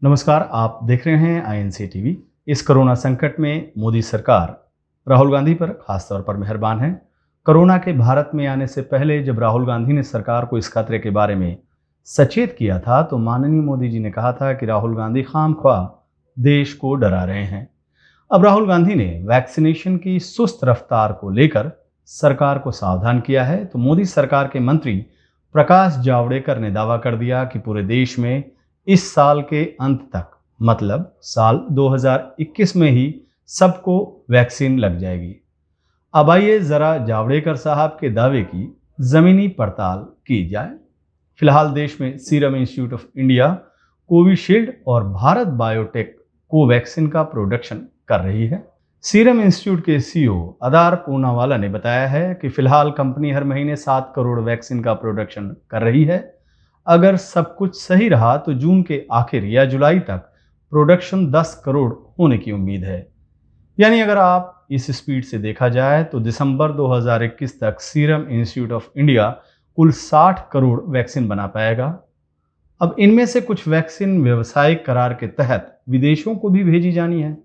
नमस्कार, आप देख रहे हैं आईएनसी टीवी। इस कोरोना संकट में मोदी सरकार राहुल गांधी पर खासतौर पर मेहरबान है। कोरोना के भारत में आने से पहले जब राहुल गांधी ने सरकार को इस खतरे के बारे में सचेत किया था तो माननीय मोदी जी ने कहा था कि राहुल गांधी खामख्वाह देश को डरा रहे हैं। अब राहुल गांधी ने वैक्सीनेशन की सुस्त रफ्तार को लेकर सरकार को सावधान किया है तो मोदी सरकार के मंत्री प्रकाश जावड़ेकर ने दावा कर दिया कि पूरे देश में इस साल के अंत तक मतलब साल 2021 में ही सबको वैक्सीन लग जाएगी। अब आइए जरा जावड़ेकर साहब के दावे की जमीनी पड़ताल की जाए। फिलहाल देश में serum institute of India Covishield और भारत बायोटेक कोवैक्सीन का प्रोडक्शन कर रही है। सीरम इंस्टीट्यूट के सीईओ अदार पूनावाला ने बताया है कि फिलहाल कंपनी हर महीने 7 करोड़ वैक्सीन का प्रोडक्शन कर रही है। अगर सब कुछ सही रहा तो जून के आखिर या जुलाई तक प्रोडक्शन 10 करोड़ होने की उम्मीद है। यानी अगर आप इस स्पीड से देखा जाए तो दिसंबर 2021 तक सीरम इंस्टीट्यूट ऑफ इंडिया कुल 60 करोड़ वैक्सीन बना पाएगा। अब इनमें से कुछ वैक्सीन व्यवसायिक करार के तहत विदेशों को भी भेजी जानी है।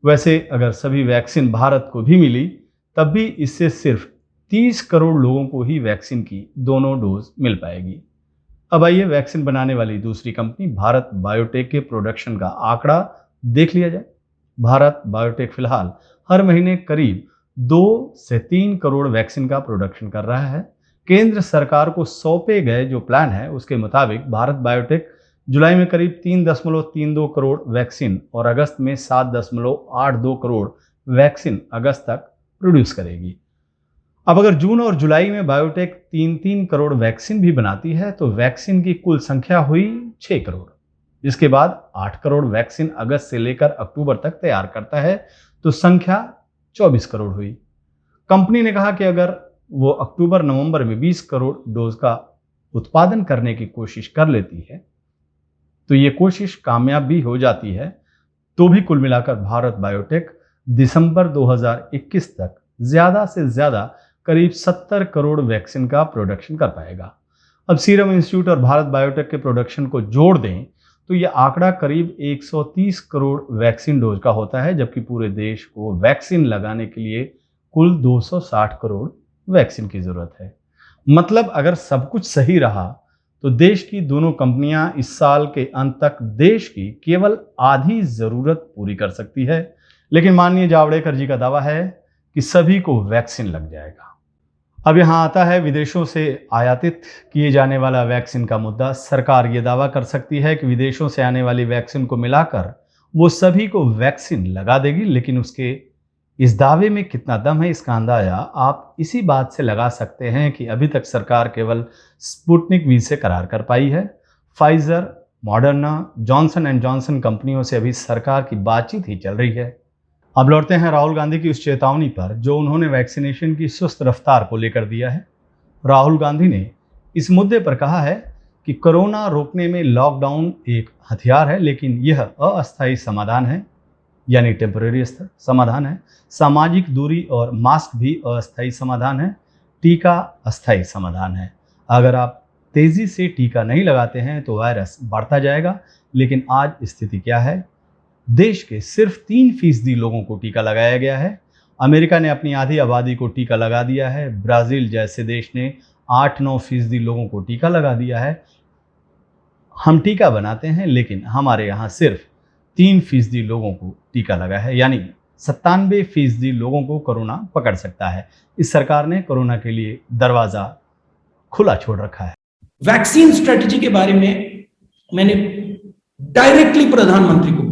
वैसे अगर सभी वैक्सीन भारत को भी मिली तब भी इससे सिर्फ 30 करोड़ लोगों को ही वैक्सीन की दोनों डोज मिल पाएगी। अब आइए वैक्सीन बनाने वाली दूसरी कंपनी भारत बायोटेक के प्रोडक्शन का आंकड़ा देख लिया जाए। भारत बायोटेक फिलहाल हर महीने करीब 2 से 3 करोड़ वैक्सीन का प्रोडक्शन कर रहा है। केंद्र सरकार को सौंपे गए जो प्लान है उसके मुताबिक भारत बायोटेक जुलाई में करीब 3.32 करोड़ वैक्सीन और अगस्त में 7.82 करोड़ वैक्सीन अगस्त तक प्रोड्यूस करेगी। अब अगर जून और जुलाई में बायोटेक 3 करोड़ वैक्सीन भी बनाती है तो वैक्सीन की कुल संख्या हुई 6 करोड़। जिसके बाद 8 करोड़ वैक्सीन अगस्त से लेकर अक्टूबर तक तैयार करता है तो संख्या 24 करोड़ हुई। कंपनी ने कहा कि अगर वो अक्टूबर नवंबर में 20 करोड़ डोज का उत्पादन करने की कोशिश कर लेती है तो ये कोशिश कामयाब भी हो जाती है तो भी कुल मिलाकर भारत बायोटेक दिसंबर 2021 तक ज्यादा से ज्यादा करीब 70 करोड़ वैक्सीन का प्रोडक्शन कर पाएगा। अब सीरम इंस्टीट्यूट और भारत बायोटेक के प्रोडक्शन को जोड़ दें तो यह आंकड़ा करीब 130 करोड़ वैक्सीन डोज का होता है, जबकि पूरे देश को वैक्सीन लगाने के लिए कुल 260 करोड़ वैक्सीन की जरूरत है। मतलब अगर सब कुछ सही रहा तो देश की दोनों कंपनियां इस साल के अंत तक देश की केवल आधी जरूरत पूरी कर सकती है। लेकिन माननीय जावड़ेकर जी का दावा है कि सभी को वैक्सीन लग जाएगा। अब यहाँ आता है विदेशों से आयातित किए जाने वाला वैक्सीन का मुद्दा। सरकार ये दावा कर सकती है कि विदेशों से आने वाली वैक्सीन को मिलाकर वो सभी को वैक्सीन लगा देगी, लेकिन उसके इस दावे में कितना दम है इसका अंदाजा आप इसी बात से लगा सकते हैं कि अभी तक सरकार केवल स्पुतनिक वी से करार कर पाई है। Pfizer, Moderna, Johnson and Johnson कंपनियों से अभी सरकार की बातचीत ही चल रही है। अब लौटते हैं राहुल गांधी की उस चेतावनी पर जो उन्होंने वैक्सीनेशन की सुस्त रफ्तार को लेकर दिया है। राहुल गांधी ने इस मुद्दे पर कहा है कि कोरोना रोकने में लॉकडाउन एक हथियार है, लेकिन यह अस्थायी समाधान है, यानी टेम्परेरी समाधान है। सामाजिक दूरी और मास्क भी अस्थायी समाधान है, टीका अस्थायी समाधान है। अगर आप तेजी से टीका नहीं लगाते हैं तो वायरस बढ़ता जाएगा। लेकिन आज स्थिति क्या है? देश के सिर्फ 3% लोगों को टीका लगाया गया है। अमेरिका ने अपनी आधी आबादी को टीका लगा दिया है। ब्राजील जैसे देश ने 8-9% लोगों को टीका लगा दिया है। हम टीका बनाते हैं लेकिन हमारे यहाँ सिर्फ 3% लोगों को टीका लगा है, यानी 97% लोगों को कोरोना पकड़ सकता है। इस सरकार ने कोरोना के लिए दरवाजा खुला छोड़ रखा है। वैक्सीन स्ट्रेटजी के बारे में मैंने डायरेक्टली प्रधानमंत्री को बोला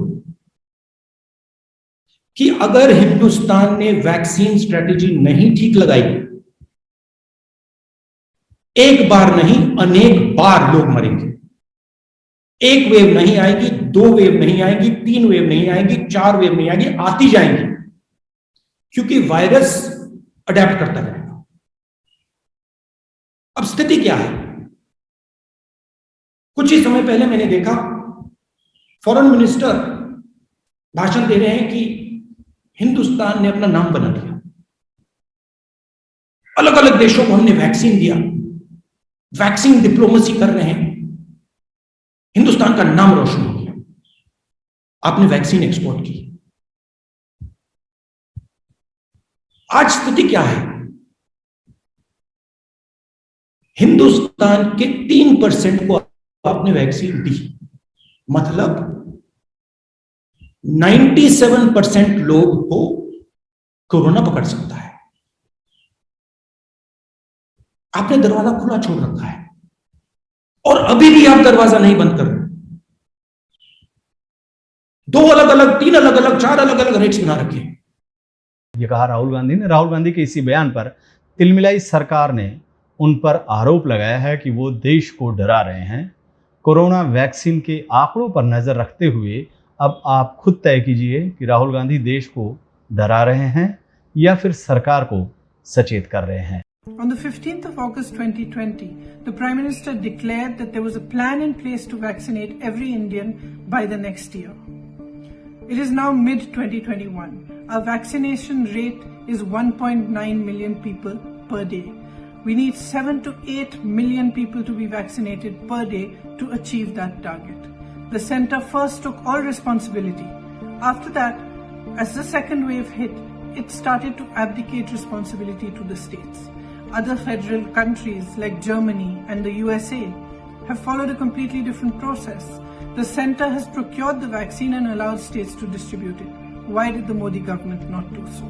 कि अगर हिंदुस्तान ने वैक्सीन स्ट्रेटजी नहीं ठीक लगाई, एक बार नहीं अनेक बार लोग मरेंगे। एक वेव नहीं आएगी, 2 वेव नहीं आएगी, 3 वेव नहीं आएगी, 4 वेव नहीं आएगी, आती जाएंगी, क्योंकि वायरस अडेप्ट करता रहेगा। अब स्थिति क्या है? कुछ ही समय पहले मैंने देखा फॉरेन मिनिस्टर भाषण दे रहे हैं कि हिंदुस्तान ने अपना नाम बना दिया, अलग अलग देशों को हमने वैक्सीन दिया, वैक्सीन डिप्लोमेसी कर रहे हैं, हिंदुस्तान का नाम रोशन हो गया। आपने वैक्सीन एक्सपोर्ट की। आज स्थिति क्या है? हिंदुस्तान के 3% को आपने वैक्सीन दी, मतलब 97% लोग को कोरोना पकड़ सकता है। आपने दरवाजा खुला छोड़ रखा है और अभी भी आप दरवाजा नहीं बंद कर रहे। 2 अलग अलग, 3 अलग अलग, 4 अलग अलग रेट्स बना रखे हैं। ये कहा राहुल गांधी ने। राहुल गांधी के इसी बयान पर तिलमिलाई सरकार ने उन पर आरोप लगाया है कि वो देश को डरा रहे हैं। कोरोना वैक्सीन के आंकड़ों पर नजर रखते हुए अब आप खुद तय कीजिए कि राहुल गांधी देश को डरा रहे हैं या फिर सरकार को सचेत कर रहे हैं। On the 15th of August 2020, the Prime Minister declared that there was a plan in place to vaccinate every Indian by the next year. It is now mid-2021. Our vaccination rate is 1.9 million people per day. We need 7 to 8 million people to be vaccinated per day to achieve that target. The centre first took all responsibility. After that, as the second wave hit, it started to abdicate responsibility to the states. Other federal countries like Germany and the USA have followed a completely different process. The centre has procured the vaccine and allowed states to distribute it. Why did the Modi government not do so?